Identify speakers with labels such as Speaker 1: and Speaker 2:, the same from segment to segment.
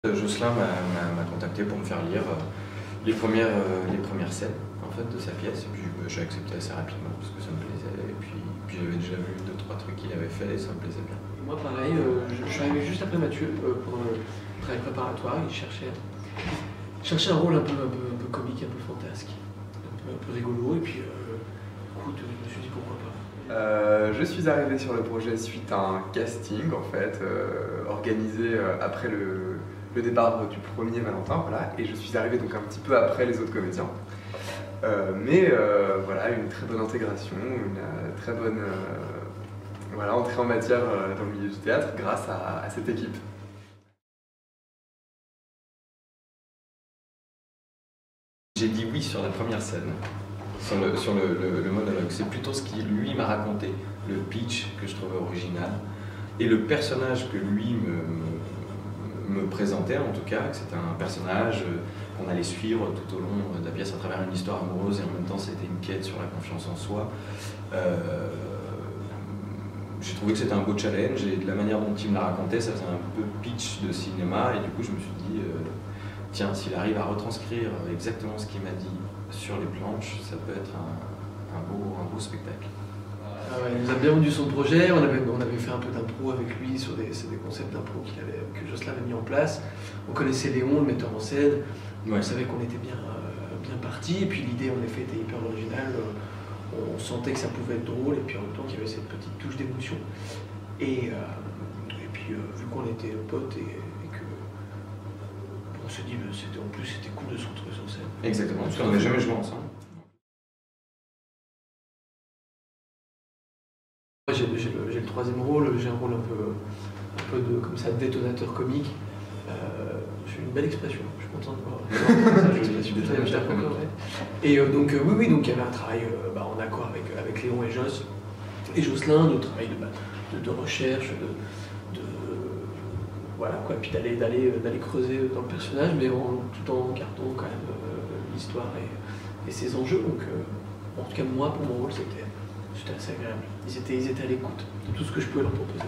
Speaker 1: Jocelyn m'a contacté pour me faire lire les premières scènes en fait, de sa pièce, et puis j'ai accepté assez rapidement parce que ça me plaisait, et puis j'avais déjà vu 2-3 trucs qu'il avait fait et ça me plaisait bien.
Speaker 2: Moi pareil, je suis arrivé juste après Mathieu pendant le travail préparatoire. Il cherchait un rôle un peu comique, un peu fantasque, un peu rigolo, et puis écoute, je me suis dit pourquoi pas.
Speaker 3: Je suis arrivé sur le projet suite à un casting en fait, organisé après le départ du premier Valentin, voilà, et je suis arrivé donc un petit peu après les autres comédiens. Voilà, une très bonne intégration, une très bonne voilà, entrée en matière dans le milieu du théâtre grâce à cette équipe.
Speaker 1: J'ai dit oui sur la première scène, sur le monologue. C'est plutôt ce qu'il lui m'a raconté, le pitch que je trouvais original, et le personnage que lui me présentait en tout cas, que c'était un personnage qu'on allait suivre tout au long de la pièce à travers une histoire amoureuse, et en même temps c'était une quête sur la confiance en soi. J'ai trouvé que c'était un beau challenge, et de la manière dont il me l'a raconté, ça faisait un peu pitch de cinéma, et du coup je me suis dit tiens, s'il arrive à retranscrire exactement ce qu'il m'a dit sur les planches, ça peut être un beau spectacle.
Speaker 2: Il nous a bien vendu son projet, on avait fait un peu d'impro avec lui sur des concepts d'impro que Jocelyn avait mis en place. On connaissait Léon, le metteur en scène, on savait qu'on était bien parti, et puis l'idée en effet était hyper originale, on sentait que ça pouvait être drôle, et puis en même temps qu'il y avait cette petite touche d'émotion. Et puis vu qu'on était potes et que on s'est dit en plus c'était cool de se retrouver sur scène.
Speaker 1: Exactement, parce qu'on n'avait jamais joué ensemble.
Speaker 2: J'ai le troisième rôle, j'ai un rôle un peu de comme ça, détonateur comique. J'ai une belle expression, je suis content de voir l'expression. Et donc oui, donc il y avait un travail en accord avec Léon et Jocelyn, de travail de recherche, voilà quoi, puis d'aller creuser dans le personnage, mais tout en gardant quand même l'histoire et ses enjeux. Donc en tout cas moi, pour mon rôle, c'était assez agréable. Ils étaient à l'écoute de tout ce que je pouvais leur proposer.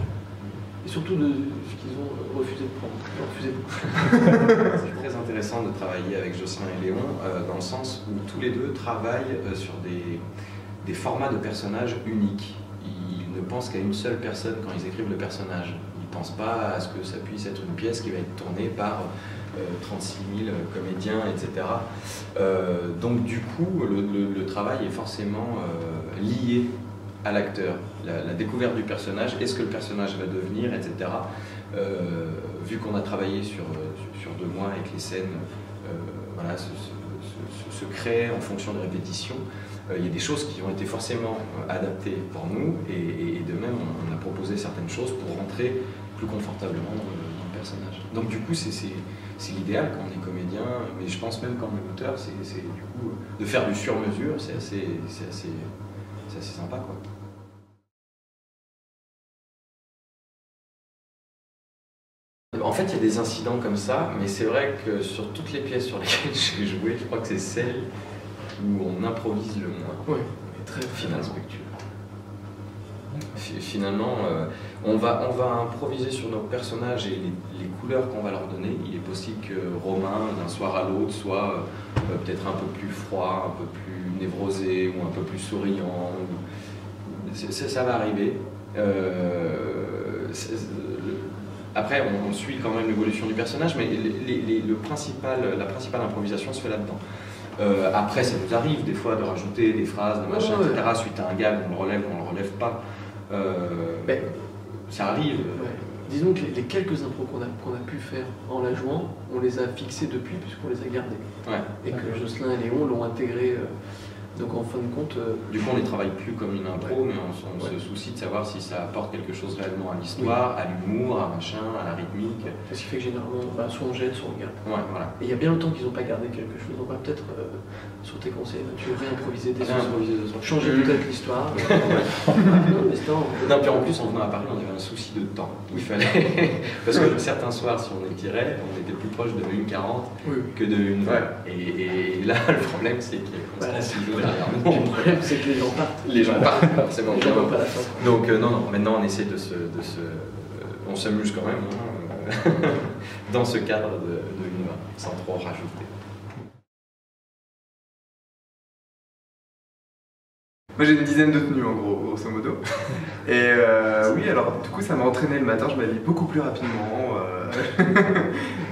Speaker 2: Et surtout de ce qu'ils ont refusé de prendre. Ils ont refusé beaucoup.
Speaker 1: C'est très intéressant de travailler avec Jocelyn et Léon, dans le sens où tous les deux travaillent sur des formats de personnages uniques. Ils ne pensent qu'à une seule personne quand ils écrivent le personnage. Ils ne pensent pas à ce que ça puisse être une pièce qui va être tournée par 36 000 comédiens, etc. Donc du coup, le travail est forcément lié à l'acteur, la découverte du personnage, est-ce que le personnage va devenir, etc. Vu qu'on a travaillé sur 2 mois et que les scènes voilà, se créent en fonction de répétitions, il y a des choses qui ont été forcément adaptées pour nous, et de même on a proposé certaines choses pour rentrer plus confortablement dans le personnage. Donc du coup c'est l'idéal quand on est comédien, mais je pense même quand on est auteur, c'est du coup de faire du sur-mesure, c'est assez sympa quoi. En fait, il y a des incidents comme ça, mais c'est vrai que sur toutes les pièces sur lesquelles j'ai joué, je crois que c'est celle où on improvise le moins.
Speaker 2: Oui, très respectueux.
Speaker 1: Finalement, on va improviser sur nos personnages et les couleurs qu'on va leur donner. Il est possible que Romain, d'un soir à l'autre, soit peut-être un peu plus froid, un peu plus névrosé, ou un peu plus souriant. Ça va arriver. Après, on suit quand même l'évolution du personnage, mais la principale improvisation se fait là-dedans. Après, ça nous arrive des fois de rajouter des phrases, de machin, etc. Suite à un gag, on le relève ou on le relève pas. Ça arrive.
Speaker 2: Disons que les quelques impros qu'on a pu faire en la jouant, on les a fixés depuis puisqu'on les a gardés. Et que Jocelyn et Léon l'ont intégré. Donc en fin de compte...
Speaker 1: Du coup on ne les travaille plus comme une impro, mais on se soucie de savoir si ça apporte quelque chose réellement à l'histoire, à l'humour, à machin, à la rythmique.
Speaker 2: Ce qui fait que généralement, soit on gêne, soit on garde.
Speaker 1: Voilà.
Speaker 2: Et il y a bien longtemps qu'ils n'ont pas gardé quelque chose, on va peut-être, sur tes conseils, tu veux réimproviser des choses, changer peut-être l'histoire.
Speaker 1: Non, puis en plus en venant à Paris, on avait un souci de temps. Il fallait... Parce que certains soirs, si on étirait, on était plus proche de 1h40 que de 1h20. Et là, le problème, c'est qu'il y a constamment
Speaker 2: le problème, c'est que les gens partent.
Speaker 1: Les gens partent, forcément.
Speaker 2: Les gens partent à la fin.
Speaker 1: Donc non, maintenant on essaie on s'amuse quand même. dans ce cadre de Unova, sans trop rajouter.
Speaker 3: Moi j'ai une dizaine de tenues en gros, grosso modo. Et oui, alors du coup ça m'a entraîné le matin, je m'habille beaucoup plus rapidement.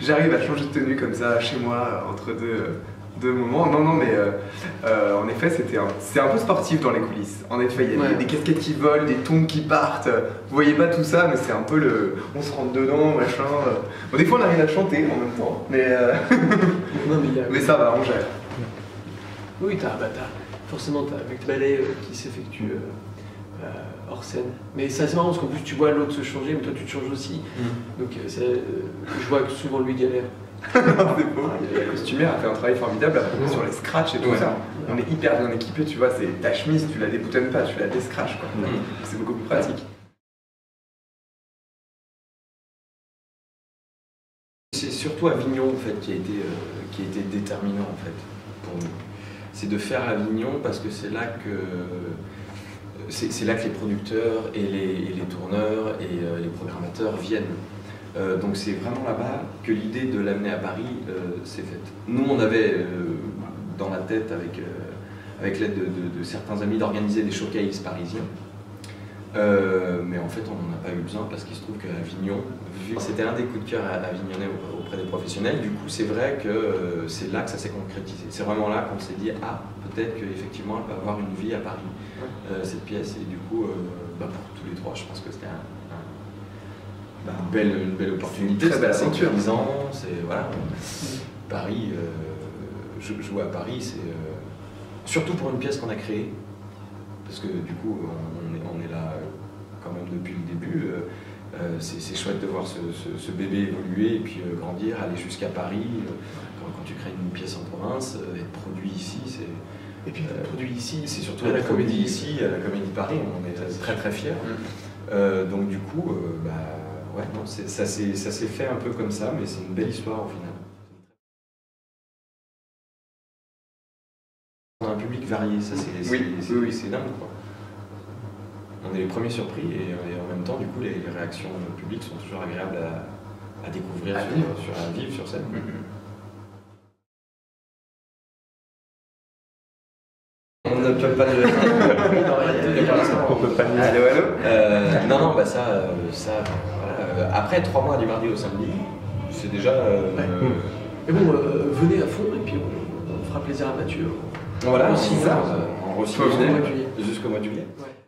Speaker 3: J'arrive à changer de tenue comme ça chez moi entre deux moments. Non, mais en effet c'est un peu sportif dans les coulisses. En effet, il y a des casquettes qui volent, des tongs qui partent. Vous voyez pas tout ça, mais c'est un peu le... On se rentre dedans, machin. Bon, des fois on arrive à chanter en même temps, mais, mais ça va, on gère.
Speaker 2: Oui, forcément, avec le ballet qui s'effectue hors scène. Mais c'est assez marrant parce qu'en plus tu vois l'autre se changer, mais toi tu te changes aussi. Donc je vois que souvent lui galère.
Speaker 3: C'est beau. La costumière a fait un travail formidable sur les scratchs et tout ça. On est hyper bien équipé, tu vois, ta chemise, tu la déboutonnes pas, tu la déscratches. C'est beaucoup plus pratique.
Speaker 1: C'est surtout Avignon en fait, qui a été déterminant en fait, pour nous. C'est de faire Avignon parce que c'est là que les producteurs et les tourneurs et les programmateurs viennent. Donc c'est vraiment là-bas que l'idée de l'amener à Paris s'est faite. Nous on avait dans la tête avec l'aide de certains amis d'organiser des showcases parisiens. Mais en fait on n'en a pas eu besoin parce qu'il se trouve qu'à Avignon, c'était un des coups de cœur avignonnais auprès des professionnels, du coup c'est vrai que c'est là que ça s'est concrétisé. C'est vraiment là qu'on s'est dit ah peut-être qu'effectivement elle va avoir une vie à Paris, cette pièce, et du coup pour tous les trois je pense que c'était une belle opportunité,
Speaker 3: très belle aventure.
Speaker 1: Voilà. Paris, jouer à Paris c'est surtout pour une pièce qu'on a créée, parce que du coup on est là quand même depuis le début. C'est chouette de voir ce bébé évoluer et puis grandir, aller jusqu'à Paris. Quand tu crées une pièce en province, être produit ici,
Speaker 2: et puis produit ici,
Speaker 1: c'est surtout à la comédie ici, à la Comédie de Paris, on est très très fiers. Donc du coup, ouais, non, ça s'est fait un peu comme ça, mais c'est une belle histoire au final. On a un public varié, ça c'est dingue quoi. On est les premiers surpris et en même temps, du coup, les réactions publiques sont toujours agréables à découvrir, à vivre sur scène. On ne peut pas le...
Speaker 3: On peut pas le...
Speaker 1: Allô. Non, bah ça voilà. Après 3 mois du mardi au samedi, c'est déjà...
Speaker 2: Mais bon, venez à fond et puis on fera plaisir à Mathieu.
Speaker 1: Voilà,
Speaker 2: aussi,
Speaker 1: on re-signe jusqu'au mois de juillet.
Speaker 2: Ouais.